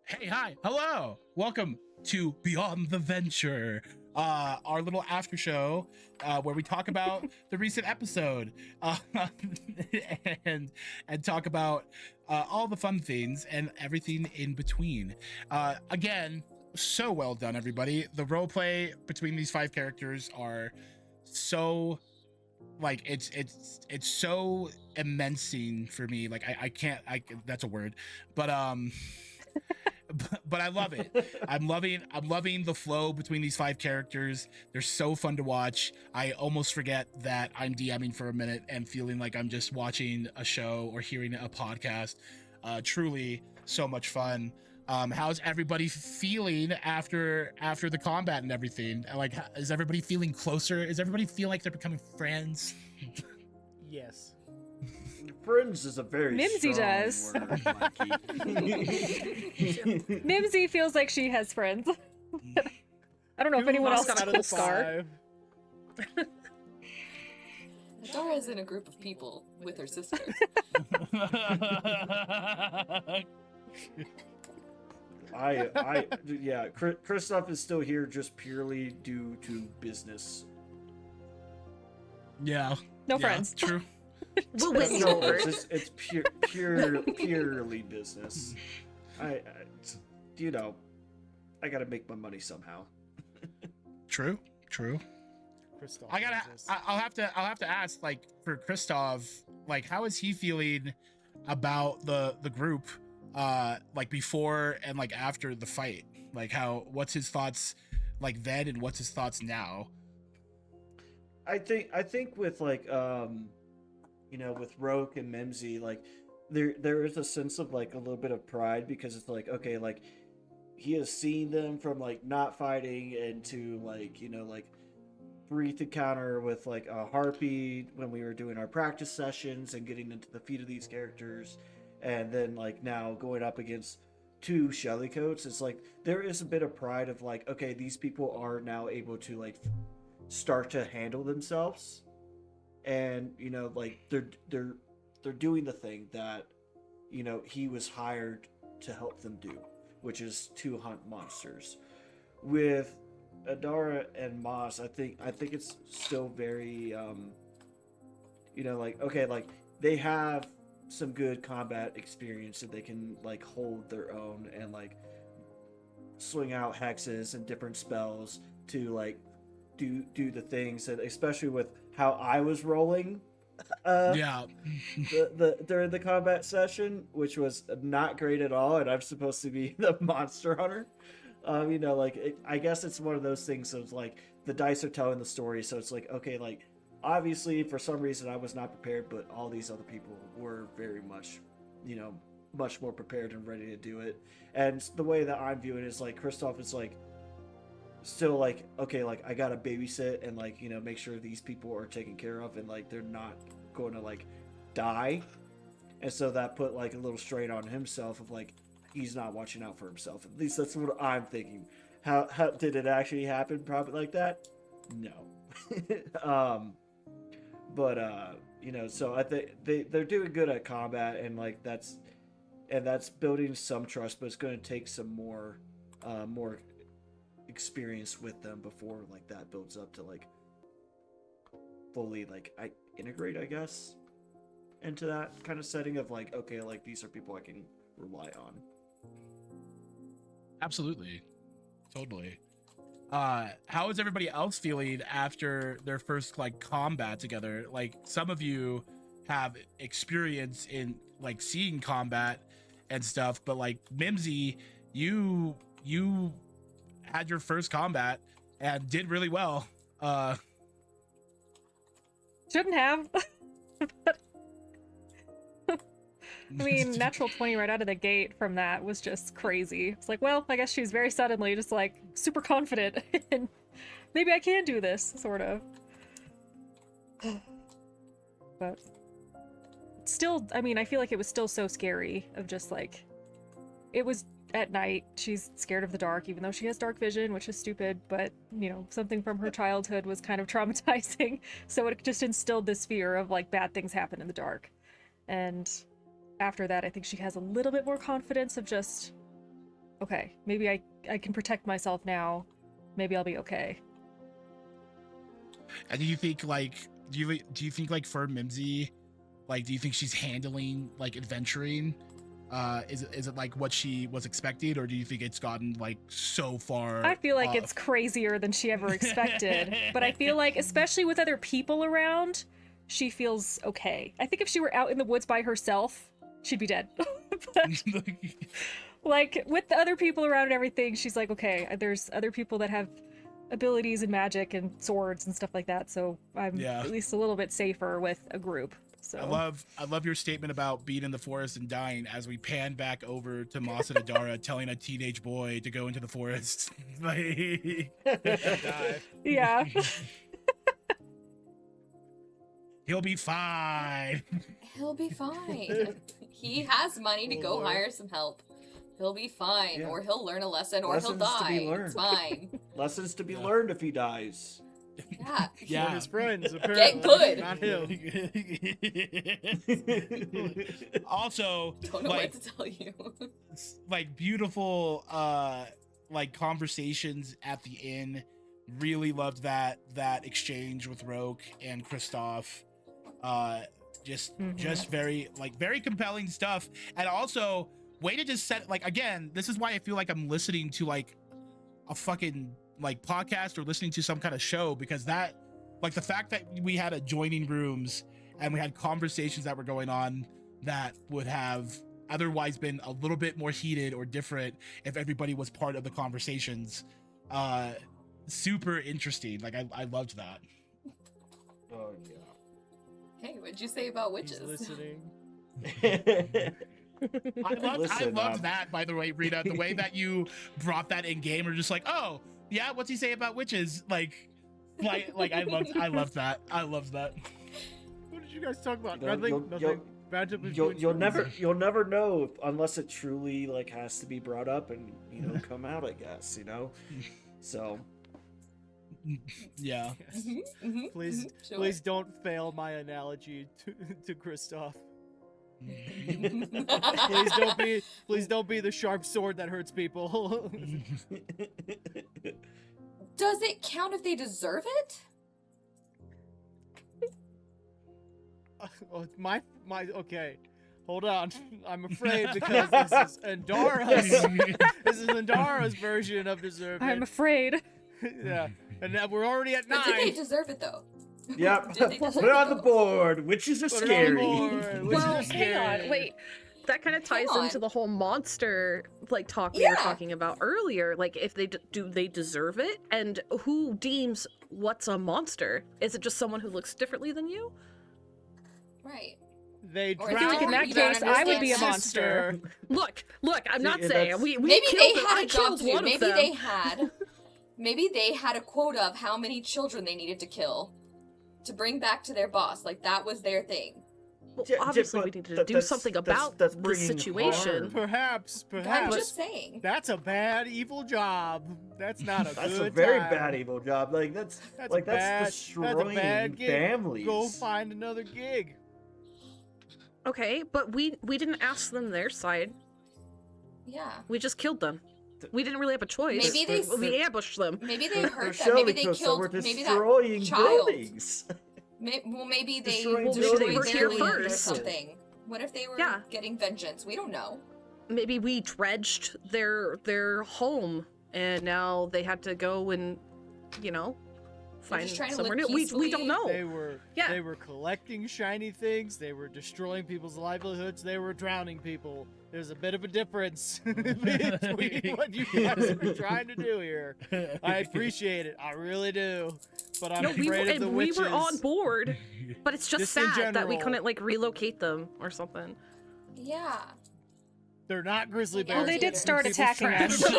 Hey, hi, hello, welcome to Beyond the Venture, our little after show where we talk about the recent episode and and talk about all the fun things and everything in between. Again, so well done, everybody. The role play between these five characters are so like it's so immensing for me. Like I can't I that's a word, but but I love it. I'm loving the flow between these five characters. They're so fun to watch. I almost forget that I'm DMing for a minute and feeling like I'm just watching a show or hearing a podcast. Truly so much fun. How's everybody feeling after the combat and everything? Like, is everybody feeling closer? Is everybody feel like they're becoming friends? Yes. Friends is a very Mimsy strong does. word, Mikey. Mimsy feels like she has friends. I don't know if anyone else Lost out of told the Scar. five. Dora's in a group of people with her sister. Yeah, Kristoff is still here just purely due to business. Yeah. No yeah, friends. True. We'll win you No, over. it's purely business. I I gotta make my money somehow. True. Kristoff I gotta. knows this. I'll have to ask, like, for Christoph, like, how is he feeling about the group, like before and like after the fight? Like, what's his thoughts, like then, and what's his thoughts now? I think with like with Roke and Mimsy, like there is a sense of like a little bit of pride because it's like, okay, like he has seen them from like not fighting into like like brief encounter with like a harpy when we were doing our practice sessions and getting into the feet of these characters, and then like now going up against two Shellycoats. It's like there is a bit of pride of like, okay, these people are now able to like start to handle themselves, and like they're doing the thing that he was hired to help them do, which is to hunt monsters. With Adara and Moss, I think it's still very like, okay, like they have some good combat experience that they can like hold their own and like swing out hexes and different spells to like do the things that, especially with how I was rolling Yeah. the during the combat session, which was not great at all, and I'm supposed to be the monster hunter. I guess it's one of those things of like the dice are telling the story, so it's like, okay, like obviously for some reason I was not prepared, but all these other people were very much much more prepared and ready to do it. And the way that I'm viewing it is like Kristoff is like still like, okay, like I gotta babysit and like make sure these people are taken care of and like they're not going to like die, and so that put like a little strain on himself of like he's not watching out for himself. At least that's what I'm thinking. How did it actually happen? Probably like that? No. So I think they're doing good at combat, and like that's building some trust, but it's going to take some more experience with them before like that builds up to like fully like I integrate, I guess, into that kind of setting of like, okay, like these are people I can rely on. Absolutely. Totally. How is everybody else feeling after their first like combat together? Like, some of you have experience in like seeing combat and stuff, but like Mimsy, you had your first combat and did really well. Shouldn't have. I mean, natural 20 right out of the gate from that was just crazy. It's like, well, I guess she's very suddenly just like super confident and maybe I can do this, sort of. But still, I mean, I feel like it was still so scary of just like, it was at night. She's scared of the dark, even though she has dark vision, which is stupid, but something from her childhood was kind of traumatizing. So it just instilled this fear of like bad things happen in the dark. And after that, I think she has a little bit more confidence of just okay, maybe I can protect myself now. Maybe I'll be okay. And do you think like do you think like for Mimsy, like do you think she's handling like adventuring? Is it like what she was expected, or do you think it's gotten like so far? I feel like off? it's crazier than she ever expected. But I feel like, especially with other people around, she feels okay. I think if she were out in the woods by herself, she'd be dead. But, like, with the other people around and everything, she's like, okay, there's other people that have abilities and magic and swords and stuff like that, so I'm at least a little bit safer with a group. So I love your statement about being in the forest and dying as we pan back over to Masa Nadara telling a teenage boy to go into the forest. Like, yeah. He'll be fine. He'll be fine. He has money to go hire some help. He'll be fine, or he'll learn a lesson, or Lessons he'll to be die. learned. It's fine. Lessons to be learned if he dies. Yeah. Yeah. His friends, apparently. Get good. Not him. Also, Don't know like, what to tell you. like beautiful like conversations at the inn. Really loved that exchange with Roke and Kristoff. Just very compelling stuff. And also way to just set, like, again, this is why I feel like I'm listening to like a fucking like podcast or listening to some kind of show, because that, like, the fact that we had adjoining rooms and we had conversations that were going on that would have otherwise been a little bit more heated or different if everybody was part of the conversations. Super interesting. Like, I loved that. Oh yeah. Hey, what'd you say about witches? He's listening. I loved that, by the way, Rita. The way that you brought that in game, or just like, oh yeah, what's he say about witches? Like I loved that. I loved that. What did you guys talk about? You know, Nothing. Magic between You'll friends. never know unless it truly like has to be brought up and come out, I guess, So Yeah. Please don't fail my analogy to Kristoff. Please don't be the sharp sword that hurts people. Does it count if they deserve it? Okay. Hold on. I'm afraid because this is Endara's version of deserve it. I'm afraid. Yeah. And now we're already at 9. But did they deserve it though? Yep. Did they Put deserve it on the though? board. Witches are Put it on scary. board. Witches Well, are hang scary. on, wait. That kind of ties Hang on. into the whole monster like talk we were Yeah. talking about earlier. Like, if they do they deserve it, and who deems what's a monster? Is it just someone who looks differently than you? Right. They Or I feel like in that You don't case, I would be a understand monster. Look, I'm not See, saying that's- we Maybe killed they them. had I a job killed to do. one of Maybe them. they had. Maybe they had a quota of how many children they needed to kill to bring back to their boss. Like that was their thing. Well, Yeah, obviously, but we need to do that's- something that's- about that's the bringing situation. harm. Perhaps. I'm just saying. That's a bad, evil job. That's not a That's good a very time. bad evil job. Like that's destroying gig. families. Go find another gig. Okay, but we didn't ask them their side. Yeah. We just killed them. We didn't really have a choice. Maybe they- we ambushed them. Maybe they They're hurt them. Maybe they showing killed. we're Maybe destroying that child. buildings. Maybe they Destroying destroyed buildings their here land or first. something. What if they were Yeah. getting vengeance? We don't know. Maybe we dredged their home, and now they had to go and, find just trying to somewhere live new. We don't peacefully. know. They were collecting shiny things. They were destroying people's livelihoods. They were drowning people. There's a bit of a difference between what you guys are trying to do here. I appreciate it. I really do. But I'm afraid of the we witches. were on board, but it's just Just in sad that we general. couldn't relocate them or something. Yeah. They're not grizzly Well, bears. Well, they did Alligators. start People's attacking trash. us.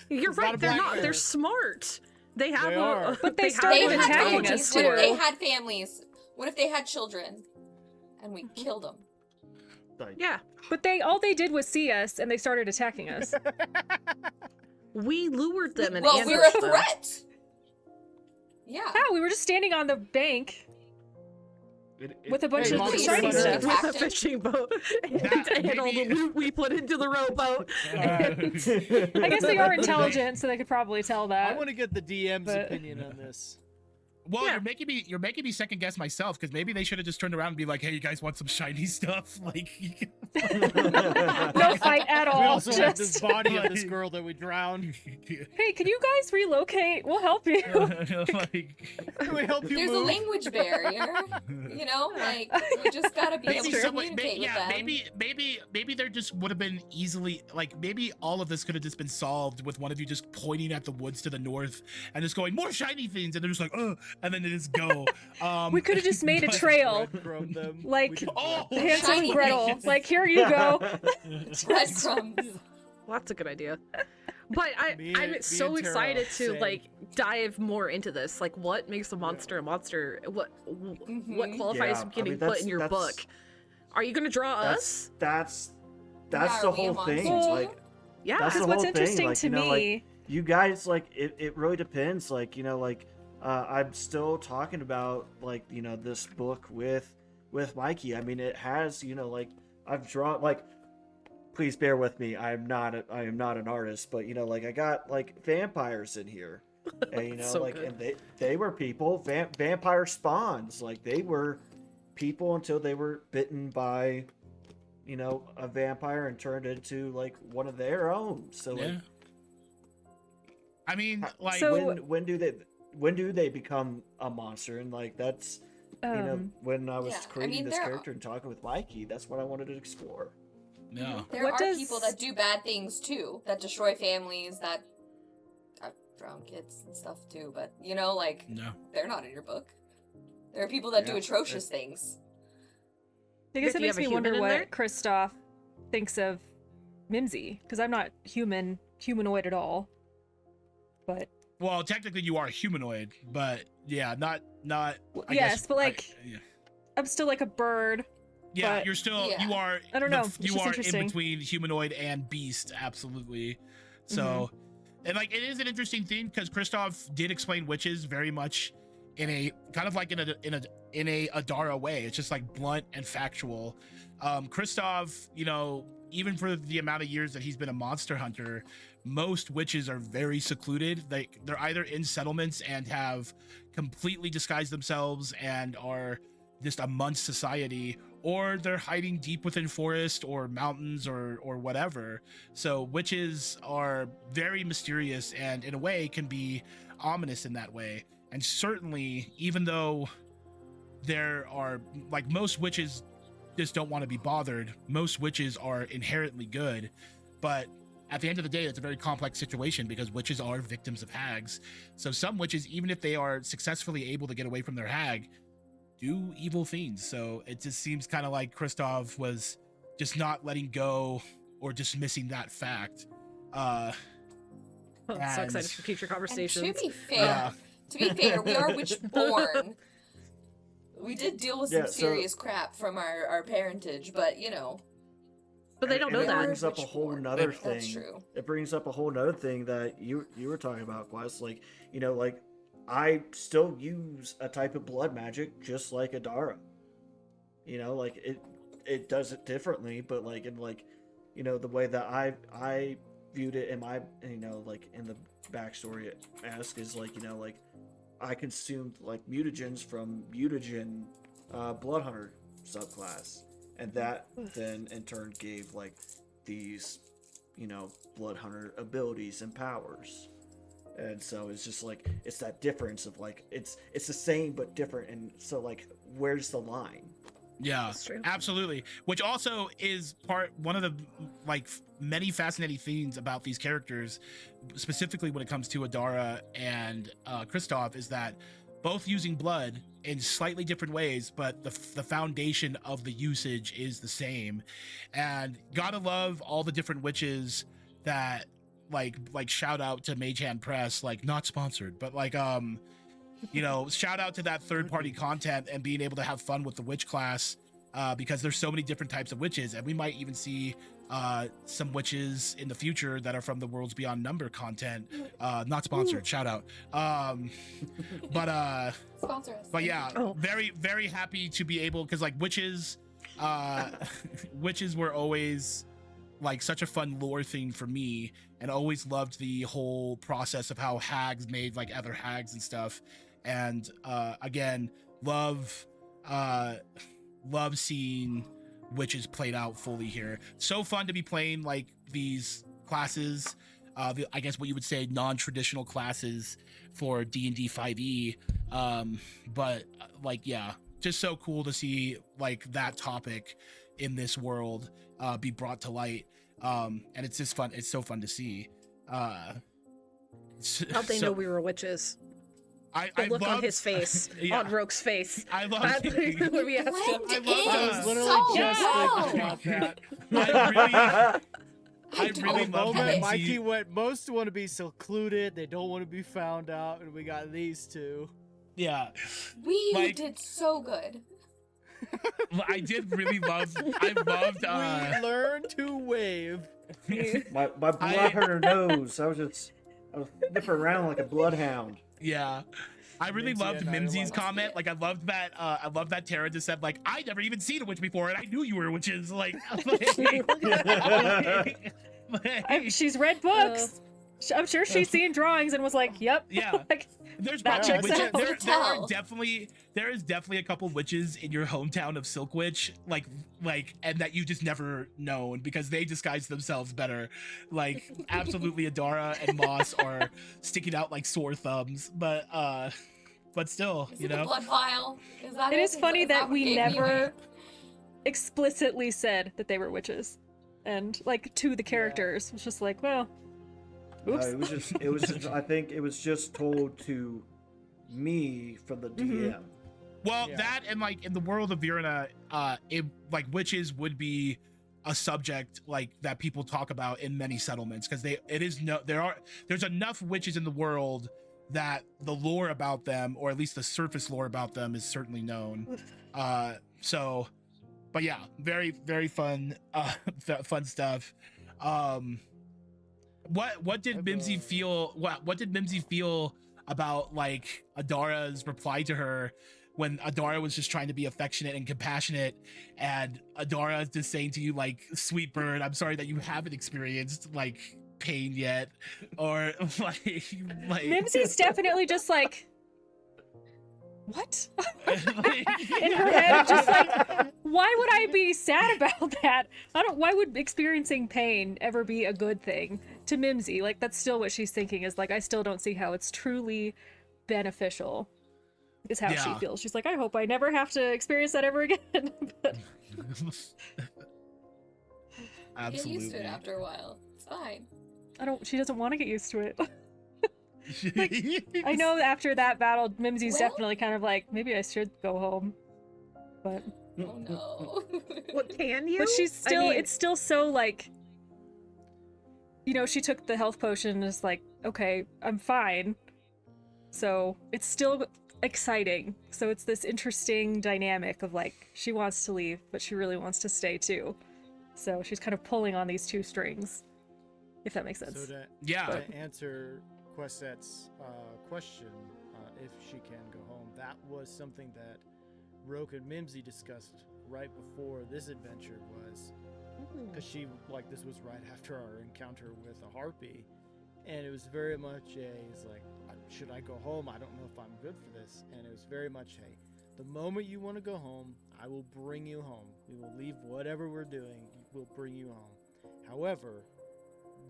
You're It's not right. a They're black not. bear. They're smart. They have They are. But they have started They an had attacking intelligence us, families. What if too. they had families? What if they had children? And we killed them. Yeah, But all they did was see us, and they started attacking us. we lured them and Well, we're a ambushed them. threat. Yeah. Yeah, we were just standing on the bank. With a bunch Hey, of Monty shiny Python. stuff. With a Tactic. fishing boat That- and all the maybe- loot we put into the rowboat. I guess they are intelligent, so they could probably tell I that. want to get the DM's but- opinion on this. Well, Yeah. you're making me second guess myself because maybe they should have just turned around and be like, "Hey, you guys want some shiny stuff?" Like, No fight at We all. also have this Just, body of this girl that we drowned. hey, can you guys relocate? We'll help you. like, Can we help you There's a move? language barrier, you know. Like we just gotta be able maybe to someone, communicate with yeah, them. maybe there just would have been easily like maybe all of this could have just been solved with one of you just pointing at the woods to the north and just going more shiny things, and they're just like, and then they just go. We could have just made a but- trail. Breadcrumb them. Like- We could Oh, breadcrumb Hansel Shiny and Gretel. things. Like, here you go. Breadcrumbs. Well, that's a good idea. But Me I'm and so Tara, excited to same. like dive more into this. Like, what makes a monster a monster? What Mhm. qualifies Yeah, I getting mean, put in your that's- book? Are you gonna draw us? That's Yeah, the are we a whole thing. monster? Like Yeah. that's the Because what's whole thing, interesting like, to you know, me, like, you guys, like, it really depends. Like, you know, like, I'm still talking about, like, you know, this book with Mikey. I mean, it has, you know, like, I've drawn, like, please bear with me. I am not an artist, but, you know, like, I got, like, vampires in here. And, you know, So like, good. and they were people, vampire spawns. Like, they were people until they were bitten by, you know, a vampire and turned into, like, one of their own. So, like, yeah. I mean, like, So- when do they become a monster? And like that's you know, when I was Yeah, I creating mean, this there are- character and talking with Mikey, that's what I wanted to explore. no. There What are does- people that do bad things too, that destroy families, that drown kids and stuff too. But you know, like No. they're not in your book. There are people that do Yeah, atrocious things. I guess Do it you makes have a me wonder human in there? what Kristoff thinks of Mimsy, because I'm not humanoid at all. But Well, technically you are humanoid, but yeah, not. I yes, guess, but like yeah. I'm still like a bird. Yeah, But- you're still Yeah. you are. I don't know, it's You just are in interesting. between humanoid and beast, absolutely. So, Mm-hmm. and like it is an interesting thing because Kristoff did explain witches very much in a kind of like in a Adara way. It's just like blunt and factual. Kristoff, you know, even for the amount of years that he's been a monster hunter, most witches are very secluded. They're either in settlements and have completely disguised themselves and are just amongst society, or they're hiding deep within forest or mountains or whatever. So witches are very mysterious and in a way can be ominous in that way. And certainly, even though there are like most witches just don't want to be bothered, most witches are inherently good, but at the end of the day, it's a very complex situation because witches are victims of hags. So some witches, even if they are successfully able to get away from their hag, do evil things. So it just seems kind of like Kristoff was just not letting go or dismissing that fact. Oh, so And- excited for future And conversations. to be fair, we are witch born. We did deal with some Yeah, so- serious crap from our parentage, but you know, But they don't know And it that. brings up a whole nother thing. that's true. It brings up a whole nother thing that you were talking about, Quest. Like, you know, like I still use a type of blood magic just like Adara. You know, like it does it differently, but like in like, you know, the way that I viewed it in my, you know, like in the backstory ask is like, you know, like I consumed like mutagens from mutagen blood hunter subclass, and that then in turn gave like these, you know, blood hunter abilities and powers. And so it's just like it's that difference of like it's the same but different, and so like where's the line? Yeah, That's true. absolutely. Which also is one of the like many fascinating things about these characters, specifically when it comes to Adara and Kristoff, is that both using blood in slightly different ways, but the foundation of the usage is the same. And gotta love all the different witches that like shout out to Mage Hand Press, like not sponsored, but like you know, shout out to that third party content and being able to have fun with the witch class because there's so many different types of witches, and we might even see some witches in the future that are from the Worlds Beyond Number content. Not sponsored, shout out. But Sponsor us. but yeah, Oh. very very happy to be able, because like witches witches were always like such a fun lore thing for me, and always loved the whole process of how hags made like other hags and stuff. And again, love seeing witches played out fully here. So fun to be playing like these classes, I guess what you would say non-traditional classes for D&D 5e. But like, yeah, just so cool to see like that topic in this world be brought to light. And it's just fun. It's so fun to see. How'd they know we were witches? I The look on loved- his face, Yeah. on Roke's face. I love when we asked him. Blend I in was literally so just well. thinking about that. I really The love moment Mimsy. Mikey went, most want to be secluded, they don't want to be found out, and we got these two. Yeah, We Like- did so good. I did really love. I loved. We learned to wave. My blood hurt her nose. I was nipping around like a bloodhound. Yeah, I really Mimsy loved and I Mimsy's loved comment. Like, I loved that. I loved that Tara just said, like, I never even seen a witch before, and I knew you were witches. Like, She's read books. I'm sure she's seen drawings and was like, "Yep." Yeah. Like, there's That probably checks witches. out. There are Tell. definitely a couple witches in your hometown of Silkwitch, like, and that you just never known because they disguise themselves better. Like, absolutely, Adara and Moss are sticking out like sore thumbs, but still, Is you it the know. blood vial? Is that It is funny Is that what we gave me never away? explicitly said that they were witches, and like to the characters, it's just like, well, oops. It was just. I think it was just told to me from the DM. Well, Yeah. that and like in the world of Virna, it like witches would be a subject like that people talk about in many settlements because there's enough witches in the world that the lore about them, or at least the surface lore about them, is certainly known. So, but yeah, very very fun, fun stuff. What did Mimsy feel? What did Mimsy feel about like Adara's reply to her when Adara was just trying to be affectionate and compassionate, and Adara is just saying to you like, "Sweet bird, I'm sorry that you haven't experienced like pain yet," or like Mimsy's definitely just like, what? like, In her head, just like, why would I be sad about that? Why would experiencing pain ever be a good thing to Mimsy? Like, that's still what she's thinking, is like, I still don't see how it's truly beneficial, is how she Yeah. feels. She's like, I hope I never have to experience that ever again. But Get used to Absolutely. it after a while. It's fine. she doesn't want to get used to it. I know after that battle, Mimsy's Well- definitely kind of like, maybe I should go home. But Oh no. What can you? But she's still, I mean, it's still so like, you know, she took the health potion and is like, okay, I'm fine. So it's still exciting. So it's this interesting dynamic of like, she wants to leave, but she really wants to stay too. So she's kind of pulling on these two strings, if that makes sense. So Yeah. to answer Questette's question, if she can go home, that was something that Roke and Mimsy discussed right before this adventure was, because this was right after our encounter with a harpy, and it was very much it's like, should I go home? I don't know if I'm good for this. And it was very much, hey, the moment you want to go home, I will bring you home. We will leave whatever we're doing. We'll bring you home. However,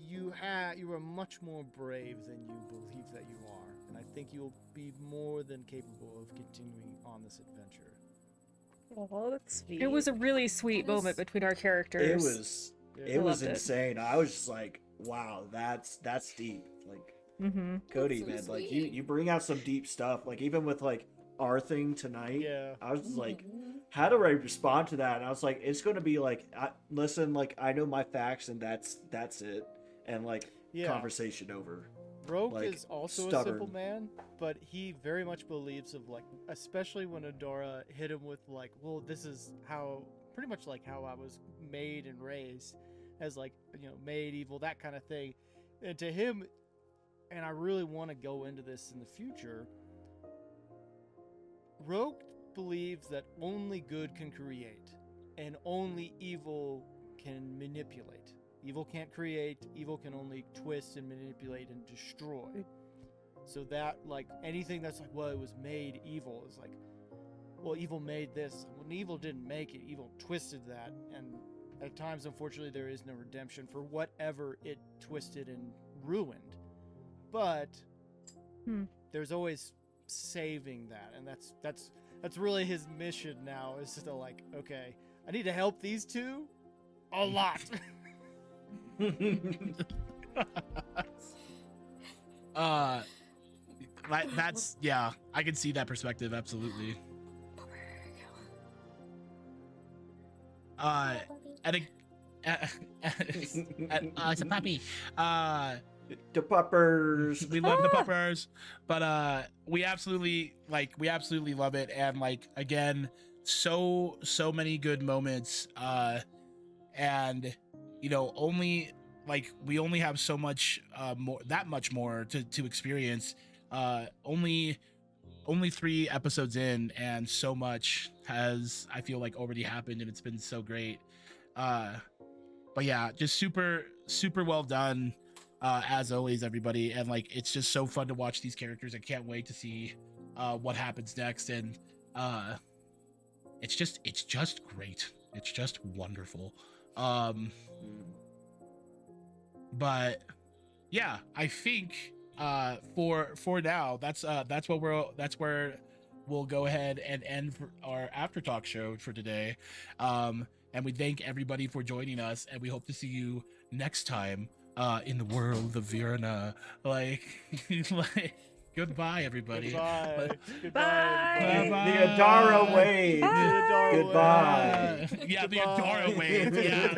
you are much more brave than you believe that you are, and I think you'll be more than capable of continuing on this adventure. Oh, that's sweet. It was a really sweet That is- moment between our characters. It I was loved it. insane. I was just like, wow, that's deep. Like Mm-hmm. Cody, So man, like sweet. you bring out some deep stuff. Like even with like our thing tonight, Yeah. I was just like, Mhm. how do I respond to that? And I was like, it's going to be like, listen, like I know my facts and that's it, and like Yeah. conversation over. Rogue like, is also a simple stubborn. man, but he very much believes of like, especially when Adora hit him with like, well, this is how, pretty much like how I was made and raised, as like, made evil, that kind of thing. And to him, and I really want to go into this in the future, Rogue believes that only good can create, and only evil can manipulate. Evil can't create, evil can only twist and manipulate and destroy. So that, like, anything that's like, well, it was made evil is like, well, evil made this. When evil didn't make it, evil twisted that. And at times, unfortunately, there is no redemption for whatever it twisted and ruined. But there's always saving that. And that's really his mission now, is to like, okay, I need to help these two a lot. That's yeah, I can see that perspective absolutely. I think it's a puppy. The puppers. We love the puppers, but we absolutely love it, and like again, so many good moments, and only like we only have so much much more to experience. Only 3 episodes in, and so much has, I feel like, already happened, and it's been so great. But yeah, just super well done, as always, everybody, and like it's just so fun to watch these characters. I can't wait to see what happens next, and it's just great. It's just wonderful. But yeah, I think for now that's where we'll go ahead and end our after talk show for today. And we thank everybody for joining us, and we hope to see you next time in the world of Virana. Like goodbye, everybody. Goodbye. Bye. The Adara wave. Bye. Goodbye. Yeah, the Goodbye. Adara wave. Yeah.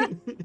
Like...